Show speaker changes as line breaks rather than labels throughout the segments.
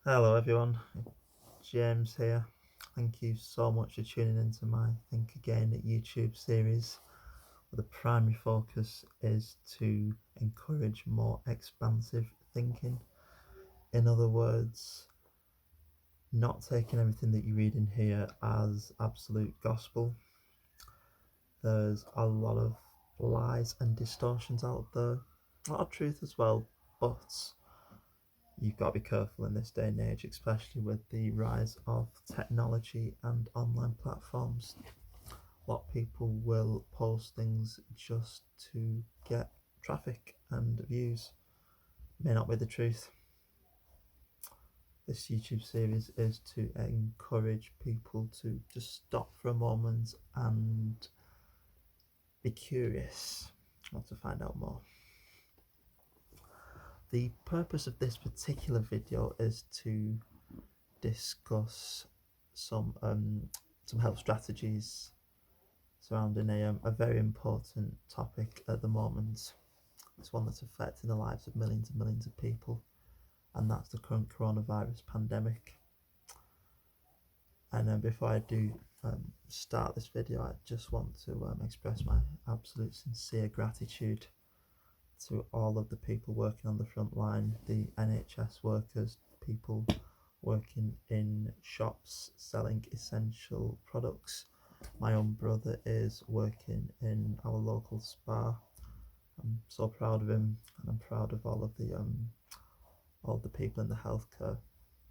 Hello everyone, James here. Thank you so much for tuning into my Think Again YouTube series, where the primary focus is to encourage more expansive thinking. In other words, not taking everything that you read in here as absolute gospel. There's a lot of lies and distortions out there, a lot of truth as well, but you've got to be careful in this day and age, especially with the rise of technology and online platforms. A lot of people will post things just to get traffic and views. May not be the truth. This YouTube series is to encourage people to just stop for a moment and be curious, want to find out more. The purpose of this particular video is to discuss some health strategies surrounding a very important topic at the moment. It's one that's affecting the lives of millions and millions of people, and that's the current coronavirus pandemic. And before I do start this video, I just want to express my absolute sincere gratitude to all of the people working on the front line, the NHS workers, people working in shops selling essential products. My own brother is working in our local spa. I'm so proud of him, and I'm proud of all the people in the healthcare,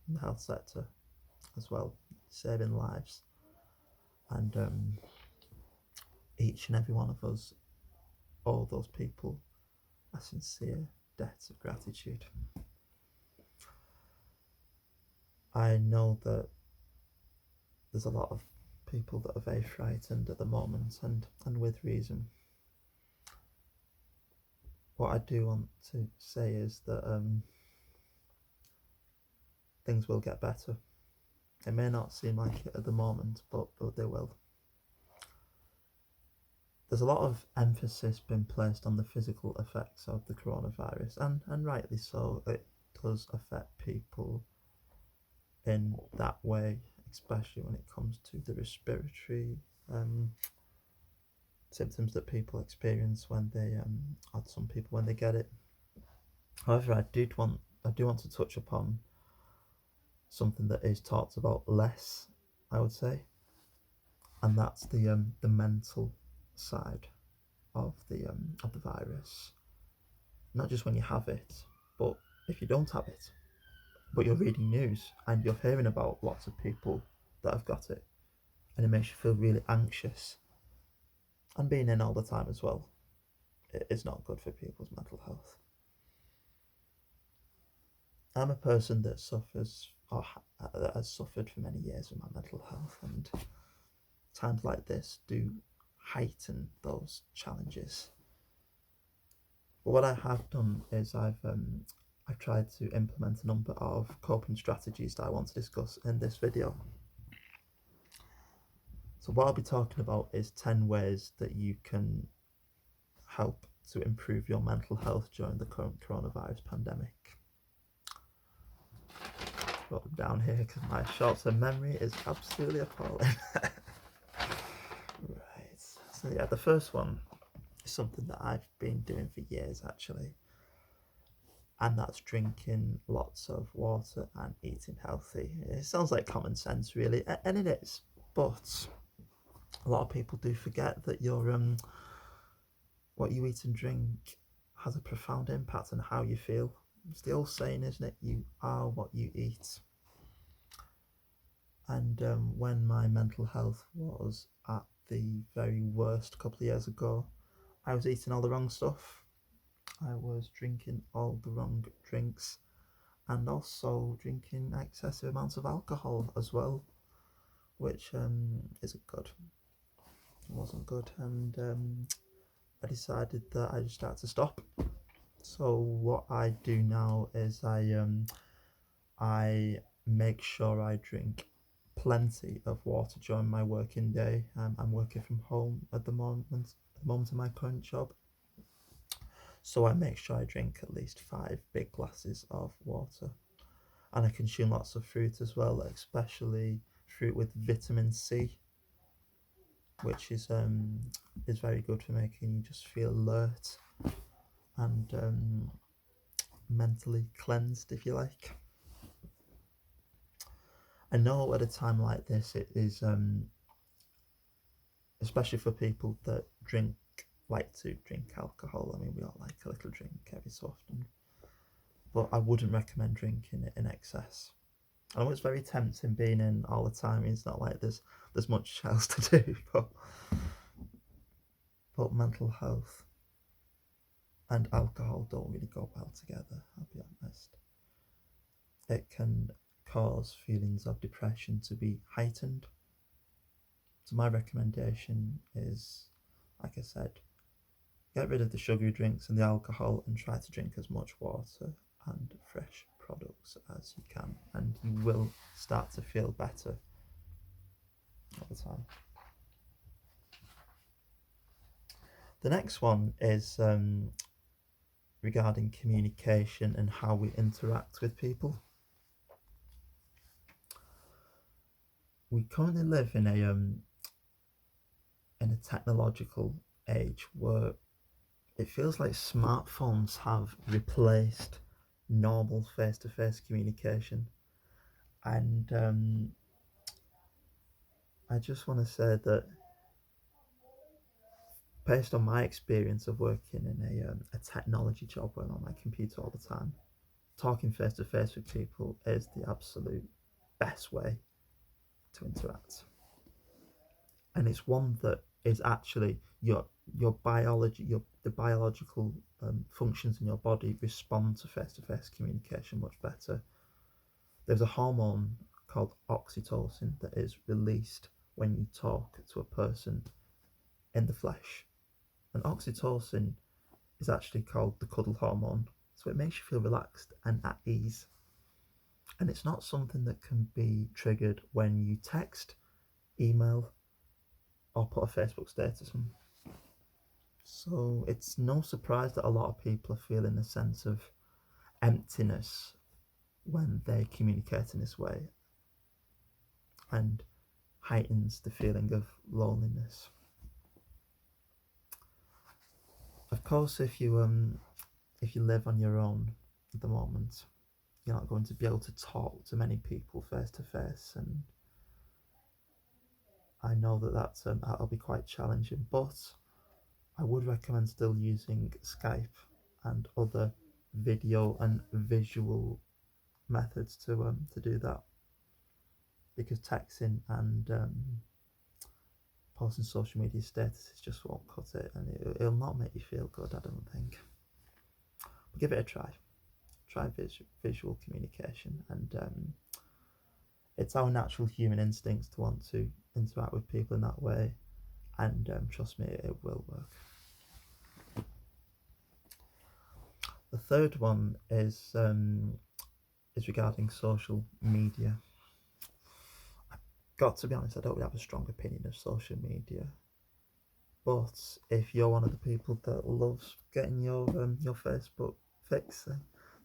in the health sector as well, saving lives. And each and every one of us owe those people a sincere debt of gratitude. I know that there's a lot of people that are very frightened at the moment, and with reason. What I do want to say is that things will get better. It may not seem like it at the moment, but they will. There's a lot of emphasis being placed on the physical effects of the coronavirus, and rightly so. It does affect people in that way, especially when it comes to the respiratory symptoms that people experience when they or some people when they get it. However, I do want to touch upon something that is talked about less, I would say, and that's the mental side of the virus. Not just when you have it, but if you don't have it, but you're reading news and you're hearing about lots of people that have got it, and it makes you feel really anxious. And being in all the time as well, it is not good for people's mental health. I'm a person that suffers or that has suffered for many years with my mental health, and times like this do heighten those challenges. But what I have done is I've tried to implement a number of coping strategies that I want to discuss in this video. So what I'll be talking about is 10 ways that you can help to improve your mental health during the current coronavirus pandemic. Put them down here because my short-term memory is absolutely appalling. Right, so yeah, the first one is something that I've been doing for years actually, and that's drinking lots of water and eating healthy. It sounds like common sense really, and it is, but a lot of people do forget that what you eat and drink has a profound impact on how you feel. It's the old saying, isn't it? You are what you eat. And when my mental health was at the very worst a couple of years ago, I was eating all the wrong stuff. I was drinking all the wrong drinks, and also drinking excessive amounts of alcohol as well, which isn't good. It wasn't good, and I decided that I just had to stop. So what I do now is I make sure I drink plenty of water during my working day. I'm working from home at the moment of my current job, so I make sure I drink at least 5 big glasses of water. And I consume lots of fruit as well, especially fruit with vitamin C, which is very good for making you just feel alert and mentally cleansed, if you like. I know at a time like this, it is especially for people that like to drink alcohol. I mean, we all like a little drink every so often, but I wouldn't recommend drinking it in excess. I know it's very tempting being in all the time. It's not like there's much else to do, but mental health and alcohol don't really go well together, I'll be honest. It can cause feelings of depression to be heightened. So my recommendation is, like I said, get rid of the sugary drinks and the alcohol and try to drink as much water and fresh products as you can, and you will start to feel better over time. The next one is regarding communication and how we interact with people. We currently live in a technological age where it feels like smartphones have replaced normal face-to-face communication, and I just want to say that based on my experience of working in a technology job where I'm on my computer all the time, talking face to face with people is the absolute best way to interact. And it's one that is actually your biology, the biological functions in your body respond to face communication much better. There's a hormone called oxytocin that is released when you talk to a person in the flesh. And oxytocin is actually called the cuddle hormone. So it makes you feel relaxed and at ease. And it's not something that can be triggered when you text, email, or put a Facebook status on. So it's no surprise that a lot of people are feeling a sense of emptiness when they communicate in this way, and heightens the feeling of loneliness. Of course, if you live on your own at the moment, you're not going to be able to talk to many people face to face, and I know that'll be quite challenging. But I would recommend still using Skype and other video and visual methods to do that, because texting and posting social media statuses just won't cut it, and it'll not make you feel good, I don't think. But give it a try. Try visual communication, and it's our natural human instincts to want to interact with people in that way, and trust me, it will work. The third one is regarding social media. Got to be honest, I don't really have a strong opinion of social media, but if you're one of the people that loves getting your Facebook fix,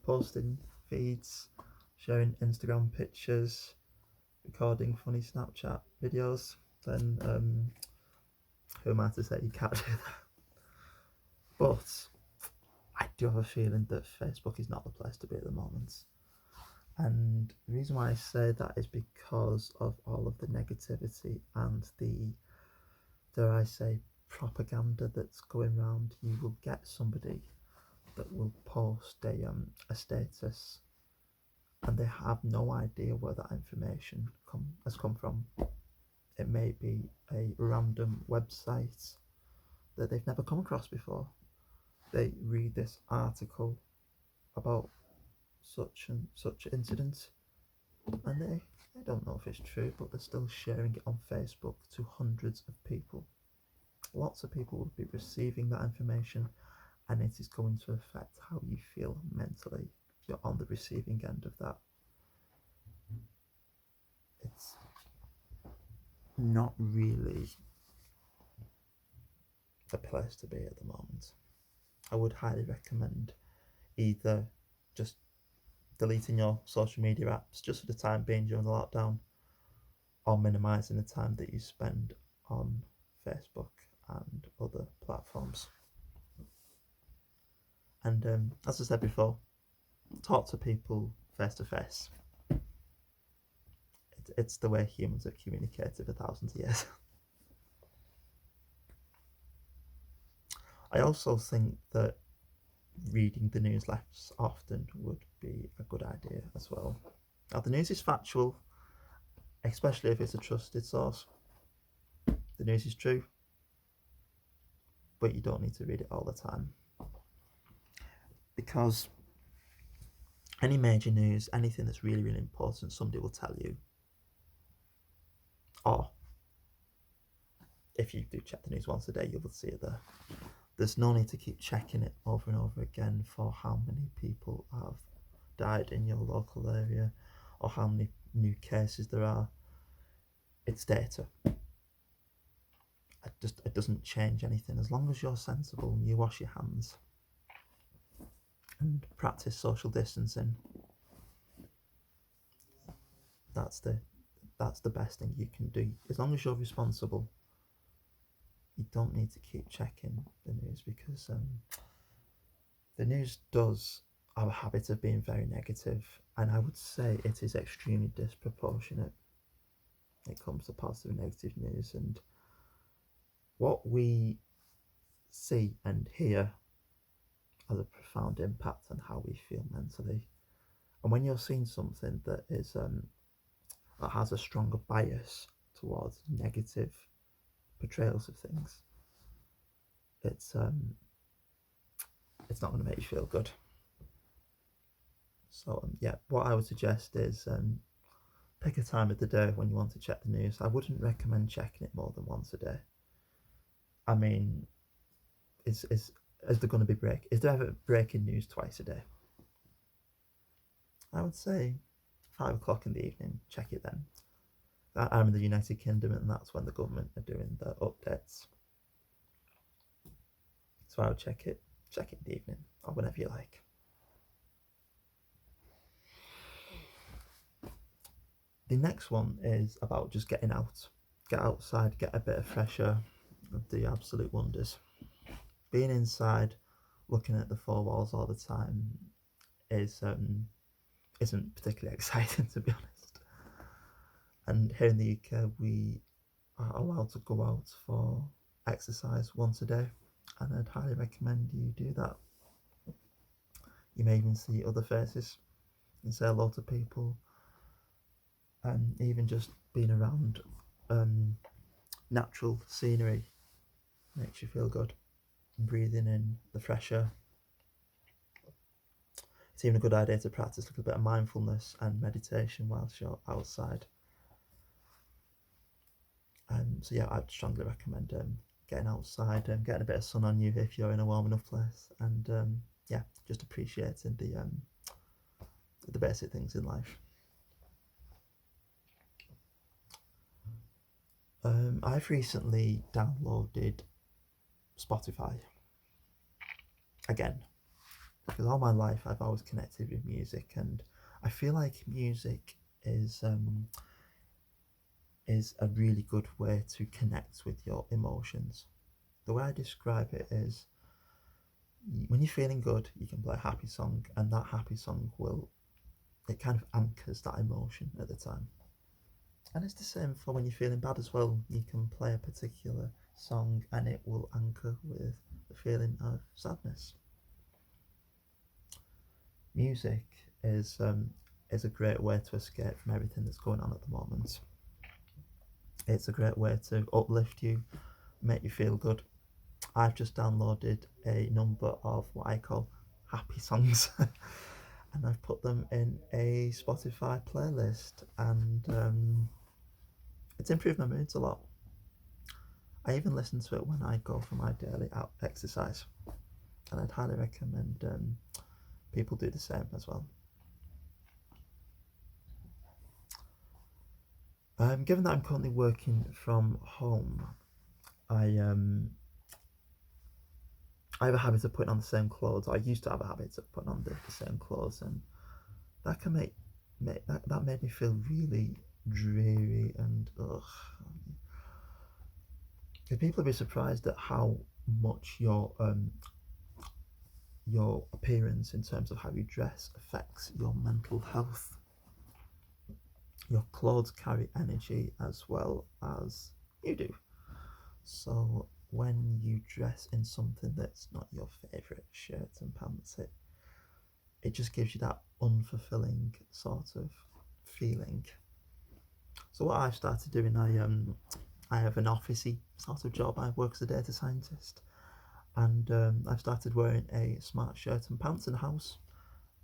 posting feeds, sharing Instagram pictures, recording funny Snapchat videos, then who am I to say you can't do that? But I do have a feeling that Facebook is not the place to be at the moment. And the reason why I say that is because of all of the negativity and the, dare I say, propaganda that's going around. You will get somebody that will post a status, and they have no idea where that information has come from. It may be a random website that they've never come across before. They read this article about such and such incident, and they don't know if it's true, but they're still sharing it on Facebook to hundreds of people. Lots of people will be receiving that information, and it is going to affect how you feel mentally if you're on the receiving end of that. It's not really a place to be at the moment. I would highly recommend either just deleting your social media apps just for the time being during the lockdown, or minimising the time that you spend on Facebook and other platforms. And as I said before, talk to people face to face. It's the way humans have communicated for thousands of years. I also think that reading the news less often would be a good idea as well. Now, the news is factual, especially if it's a trusted source. The news is true, but you don't need to read it all the time. Because any major news, anything that's really, really important, somebody will tell you. Or if you do check the news once a day, you will see it there. There's no need to keep checking it over and over again for how many people have died in your local area or how many new cases there are. It's data. It doesn't change anything. As long as you're sensible and you wash your hands and practice social distancing, that's the best thing you can do. As long as you're responsible, you don't need to keep checking the news, because the news does have a habit of being very negative, and I would say it is extremely disproportionate when it comes to positive and negative news. And what we see and hear has a profound impact on how we feel mentally. And when you're seeing something that is that has a stronger bias towards negative portrayals of things, it's not going to make you feel good. So yeah, what I would suggest is pick a time of the day when you want to check the news. I wouldn't recommend checking it more than once a day. I mean, is there going to be is there ever breaking news twice a day? I would say 5 o'clock in the evening, check it then. I'm in the United Kingdom, and that's when the government are doing the updates. So I would check it in the evening or whenever you like. The next one is about just getting out. Get outside, get a bit of fresh air, do absolute wonders. Being inside, looking at the four walls all the time isn't particularly exciting, to be honest. And here in the UK, we are allowed to go out for exercise once a day, and I'd highly recommend you do that. You may even see other faces and say hello to people, and even just being around natural scenery makes you feel good. And breathing in the fresh air. It's even a good idea to practice a little bit of mindfulness and meditation whilst you're outside. So yeah, I'd strongly recommend getting outside and getting a bit of sun on you if you're in a warm enough place, and yeah, just appreciating the basic things in life. I've recently downloaded Spotify again, because all my life I've always connected with music, and I feel like music is a really good way to connect with your emotions. The way I describe it is, when you're feeling good, you can play a happy song, and that happy song it kind of anchors that emotion at the time. And it's the same for when you're feeling bad as well. You can play a particular song and it will anchor with the feeling of sadness. Music is a great way to escape from everything that's going on at the moment. It's a great way to uplift you, make you feel good. I've just downloaded a number of what I call happy songs and I've put them in a Spotify playlist, and it's improved my moods a lot. I even listen to it when I go for my daily out exercise, and I'd highly recommend people do the same as well. Given that I'm currently working from home, I have a habit of putting on the same clothes. I used to have a habit of putting on the same clothes, and that can make that made me feel really dreary and ugh. People will be surprised at how much your appearance in terms of how you dress affects your mental health. Your clothes carry energy as well as you do. So when you dress in something that's not your favourite shirt and pants, it just gives you that unfulfilling sort of feeling. So what I've started doing, I have an officey sort of job. I work as a data scientist, and I've started wearing a smart shirt and pants in the house,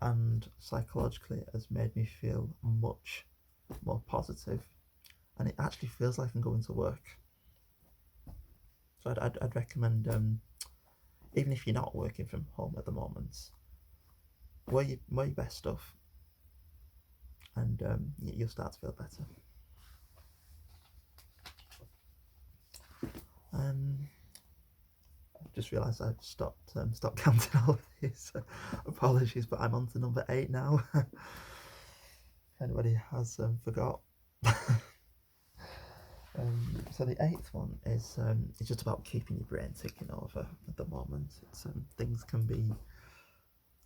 and psychologically it has made me feel much more positive, and it actually feels like I'm going to work. So I'd recommend, even if you're not working from home at the moment, wear your best stuff, and you'll start to feel better. I've just realised I've stopped counting all of these. Apologies, but I'm on to number 8 now. If anybody has forgot. So the 8th one is it's just about keeping your brain ticking over at the moment. Things can be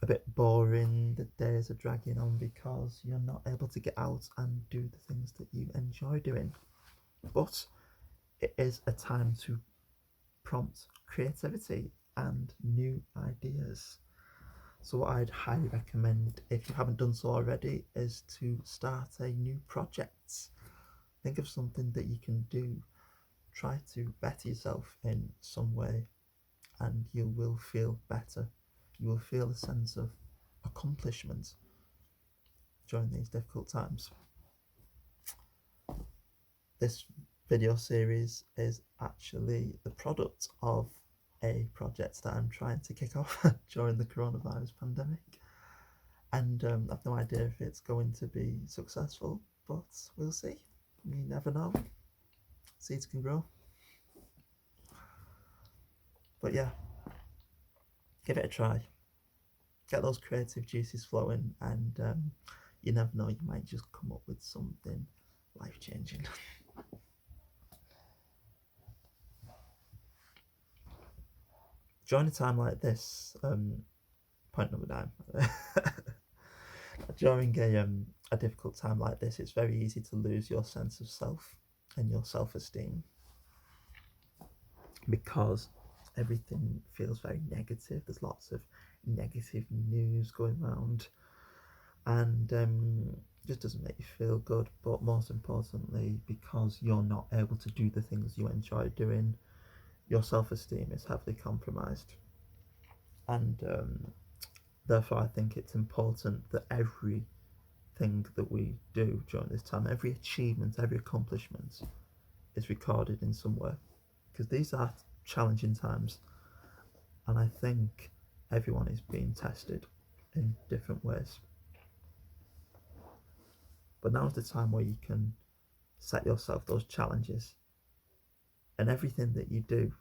a bit boring, the days are dragging on because you're not able to get out and do the things that you enjoy doing. But it is a time to prompt creativity and new ideas. So what I'd highly recommend, if you haven't done so already, is to start a new project. Think of something that you can do. Try to better yourself in some way, and you will feel better. You will feel a sense of accomplishment during these difficult times. This video series is actually the product of a project that I'm trying to kick off during the coronavirus pandemic, and I've no idea if it's going to be successful, but we'll see. You never know. Seeds can grow. But yeah, give it a try. Get those creative juices flowing, and you never know, you might just come up with something life-changing. During a time like this, point number 9. During a difficult time like this, it's very easy to lose your sense of self and your self-esteem, because everything feels very negative. There's lots of negative news going around, and just doesn't make you feel good. But most importantly, because you're not able to do the things you enjoy doing, your self-esteem is heavily compromised. And therefore I think it's important that everything that we do during this time, every achievement, every accomplishment, is recorded in some way, because these are challenging times, and I think everyone is being tested in different ways. But now's the time where you can set yourself those challenges, and everything that you do,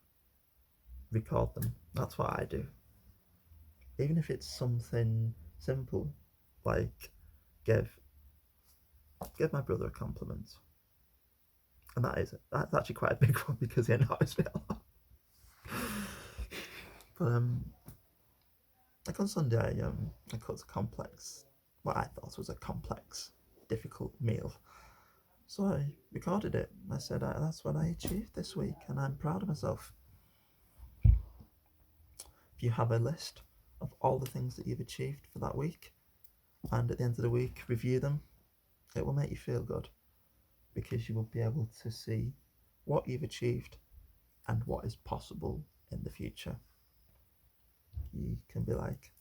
record them. That's what I do. Even if it's something simple, like give my brother a compliment, and that's actually quite a big one because he annoys me a lot. But like on Sunday, I cooked a complex, what I thought was a complex, difficult meal. So I recorded it. I said, that's what I achieved this week, and I'm proud of myself. If you have a list of all the things that you've achieved for that week, and at the end of the week review them, it will make you feel good, because you will be able to see what you've achieved and what is possible in the future. You can be like,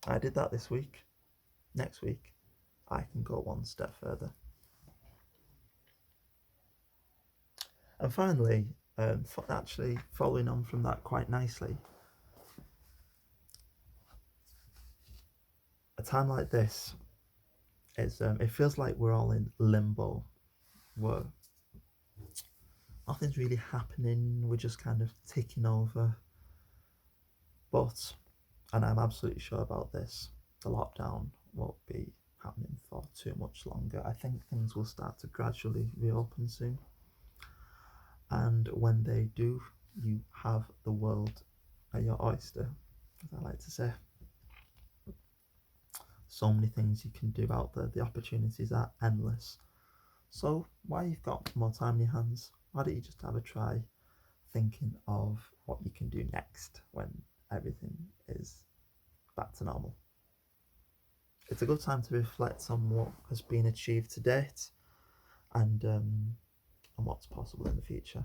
I did that this week. Next week, I can go one step further. And finally, actually following on from that quite nicely, a time like this is it feels like we're all in limbo, where nothing's really happening. We're just kind of ticking over. But, and I'm absolutely sure about this, the lockdown won't be happening for too much longer. I think things will start to gradually reopen soon. And when they do, you have the world at your oyster, as I like to say. So many things you can do out there. The opportunities are endless. So while you've got more time in your hands, why don't you just have a try thinking of what you can do next when everything is back to normal. It's a good time to reflect on what has been achieved to date and what's possible in the future.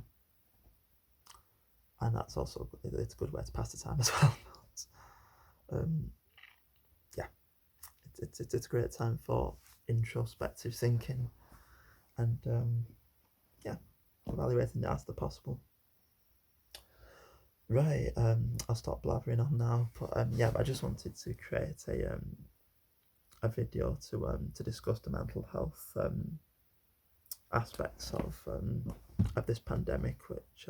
And that's also, it's a good way to pass the time as well. Yeah, it's a great time for introspective thinking and yeah, evaluating the art of the possible. Right, I'll stop blathering on now, but yeah, I just wanted to create a video to discuss the mental health aspects of this pandemic, which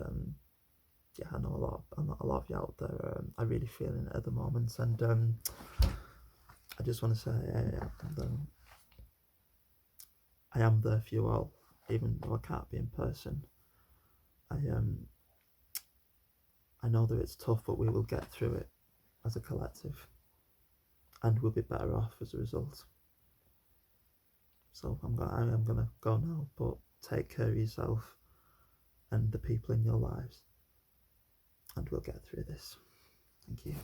yeah, I know a lot of you out there are really feeling it at the moment, and I just want to say I am there for you all, even though I can't be in person. I know that it's tough, but we will get through it as a collective, and we'll be better off as a result. So I am gonna go now, but take care of yourself and the people in your lives, and we'll get through this. Thank you.